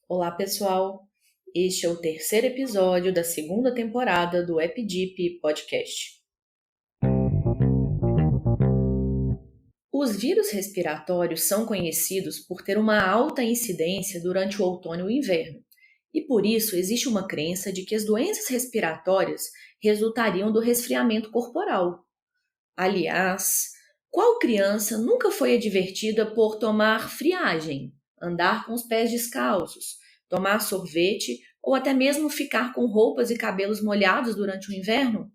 Olá, pessoal! Este é o terceiro episódio da segunda temporada do EpiDeep Podcast. Os vírus respiratórios são conhecidos por ter uma alta incidência durante o outono e o inverno, e por isso existe uma crença de que as doenças respiratórias resultariam do resfriamento corporal. Aliás, qual criança nunca foi advertida por tomar friagem, andar com os pés descalços, tomar sorvete ou até mesmo ficar com roupas e cabelos molhados durante o inverno?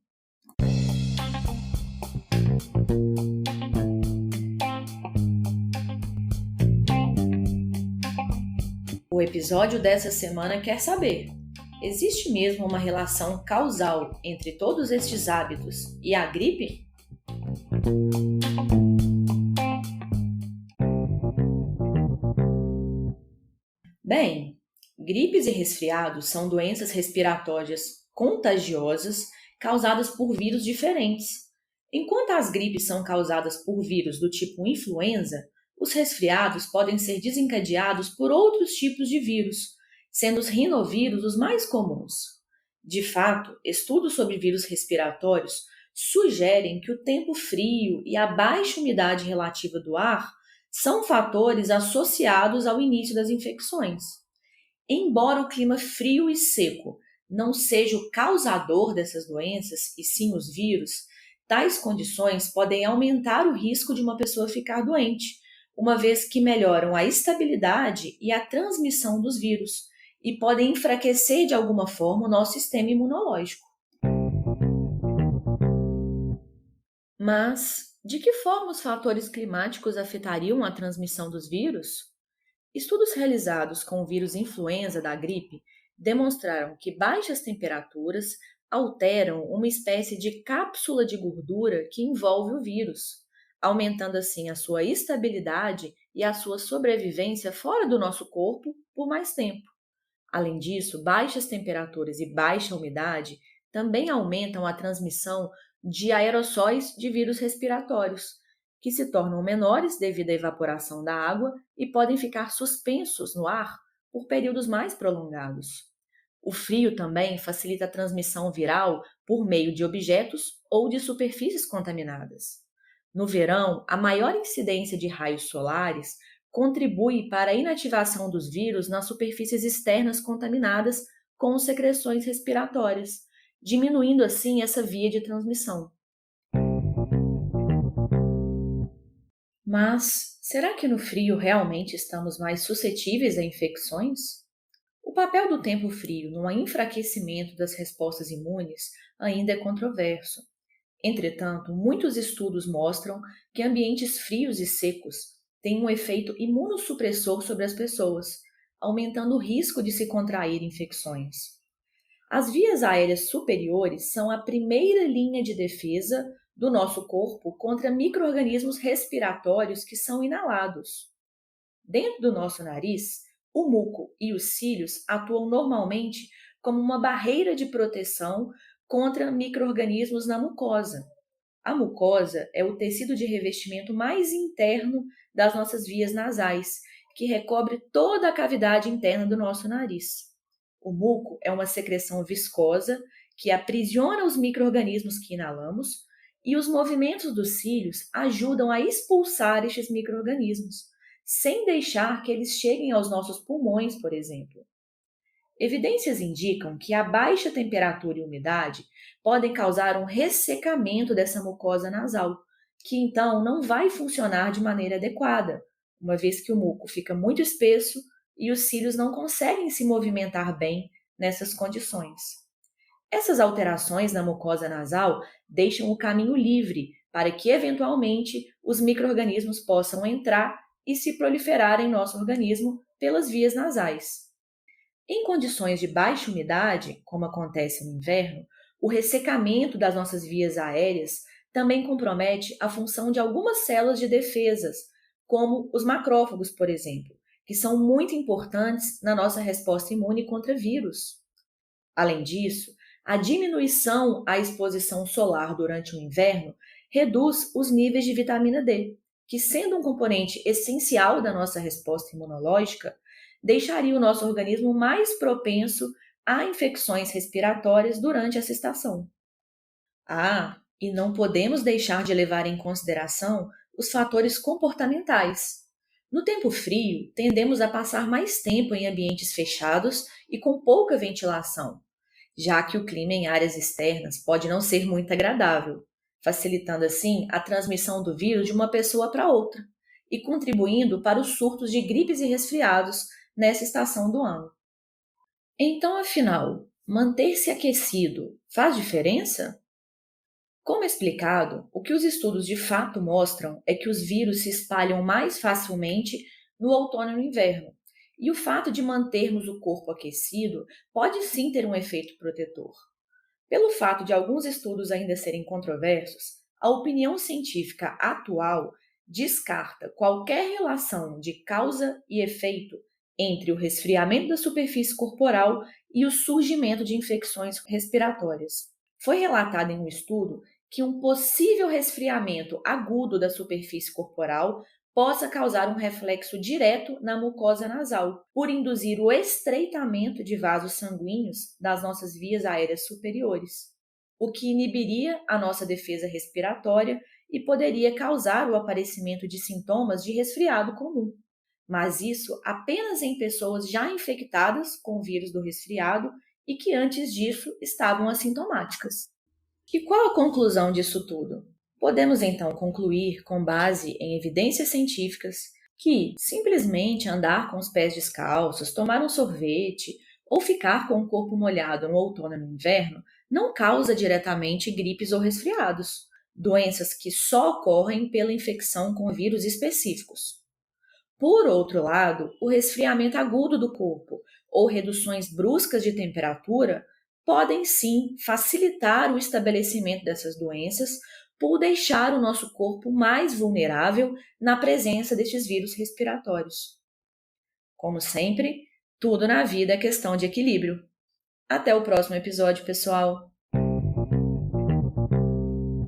O episódio dessa semana quer saber: existe mesmo uma relação causal entre todos estes hábitos e a gripe? Bem, gripes e resfriados são doenças respiratórias contagiosas causadas por vírus diferentes. Enquanto as gripes são causadas por vírus do tipo influenza, os resfriados podem ser desencadeados por outros tipos de vírus, sendo os rinovírus os mais comuns. De fato, estudos sobre vírus respiratórios sugerem que o tempo frio e a baixa umidade relativa do ar são fatores associados ao início das infecções. Embora o clima frio e seco não seja o causador dessas doenças, e sim os vírus, tais condições podem aumentar o risco de uma pessoa ficar doente, uma vez que melhoram a estabilidade e a transmissão dos vírus e podem enfraquecer de alguma forma o nosso sistema imunológico. Mas, de que forma os fatores climáticos afetariam a transmissão dos vírus? Estudos realizados com o vírus influenza da gripe demonstraram que baixas temperaturas alteram uma espécie de cápsula de gordura que envolve o vírus, aumentando assim a sua estabilidade e a sua sobrevivência fora do nosso corpo por mais tempo. Além disso, baixas temperaturas e baixa umidade também aumentam a transmissão de aerossóis de vírus respiratórios, que se tornam menores devido à evaporação da água e podem ficar suspensos no ar por períodos mais prolongados. O frio também facilita a transmissão viral por meio de objetos ou de superfícies contaminadas. No verão, a maior incidência de raios solares contribui para a inativação dos vírus nas superfícies externas contaminadas com secreções respiratórias, diminuindo assim essa via de transmissão. Mas será que no frio realmente estamos mais suscetíveis a infecções? O papel do tempo frio no enfraquecimento das respostas imunes ainda é controverso. Entretanto, muitos estudos mostram que ambientes frios e secos têm um efeito imunossupressor sobre as pessoas, aumentando o risco de se contrair infecções. As vias aéreas superiores são a primeira linha de defesa do nosso corpo contra micro-organismos respiratórios que são inalados. Dentro do nosso nariz, o muco e os cílios atuam normalmente como uma barreira de proteção contra micro-organismos na mucosa. A mucosa é o tecido de revestimento mais interno das nossas vias nasais, que recobre toda a cavidade interna do nosso nariz. O muco é uma secreção viscosa que aprisiona os micro-organismos que inalamos, e os movimentos dos cílios ajudam a expulsar estes micro-organismos, sem deixar que eles cheguem aos nossos pulmões, por exemplo. Evidências indicam que a baixa temperatura e umidade podem causar um ressecamento dessa mucosa nasal, que então não vai funcionar de maneira adequada, uma vez que o muco fica muito espesso e os cílios não conseguem se movimentar bem nessas condições. Essas alterações na mucosa nasal deixam o caminho livre para que, eventualmente, os micro-organismos possam entrar e se proliferar em nosso organismo pelas vias nasais. Em condições de baixa umidade, como acontece no inverno, o ressecamento das nossas vias aéreas também compromete a função de algumas células de defesas, como os macrófagos, por exemplo, que são muito importantes na nossa resposta imune contra vírus. Além disso, a diminuição à exposição solar durante o inverno reduz os níveis de vitamina D, que, sendo um componente essencial da nossa resposta imunológica, deixaria o nosso organismo mais propenso a infecções respiratórias durante essa estação. E não podemos deixar de levar em consideração os fatores comportamentais. No tempo frio, tendemos a passar mais tempo em ambientes fechados e com pouca ventilação, já que o clima em áreas externas pode não ser muito agradável, facilitando assim a transmissão do vírus de uma pessoa para outra e contribuindo para os surtos de gripes e resfriados nessa estação do ano. Então, afinal, manter-se aquecido faz diferença? Como explicado, o que os estudos de fato mostram é que os vírus se espalham mais facilmente no outono e no inverno, e o fato de mantermos o corpo aquecido pode sim ter um efeito protetor. Pelo fato de alguns estudos ainda serem controversos, a opinião científica atual descarta qualquer relação de causa e efeito entre o resfriamento da superfície corporal e o surgimento de infecções respiratórias. Foi relatado em um estudo que um possível resfriamento agudo da superfície corporal possa causar um reflexo direto na mucosa nasal, por induzir o estreitamento de vasos sanguíneos das nossas vias aéreas superiores, o que inibiria a nossa defesa respiratória e poderia causar o aparecimento de sintomas de resfriado comum. Mas isso apenas em pessoas já infectadas com o vírus do resfriado e que antes disso estavam assintomáticas. E qual a conclusão disso tudo? Podemos então concluir, com base em evidências científicas, que simplesmente andar com os pés descalços, tomar um sorvete ou ficar com o corpo molhado no outono e no inverno não causa diretamente gripes ou resfriados, doenças que só ocorrem pela infecção com vírus específicos. Por outro lado, o resfriamento agudo do corpo ou reduções bruscas de temperatura podem sim facilitar o estabelecimento dessas doenças por deixar o nosso corpo mais vulnerável na presença destes vírus respiratórios. Como sempre, tudo na vida é questão de equilíbrio. Até o próximo episódio, pessoal!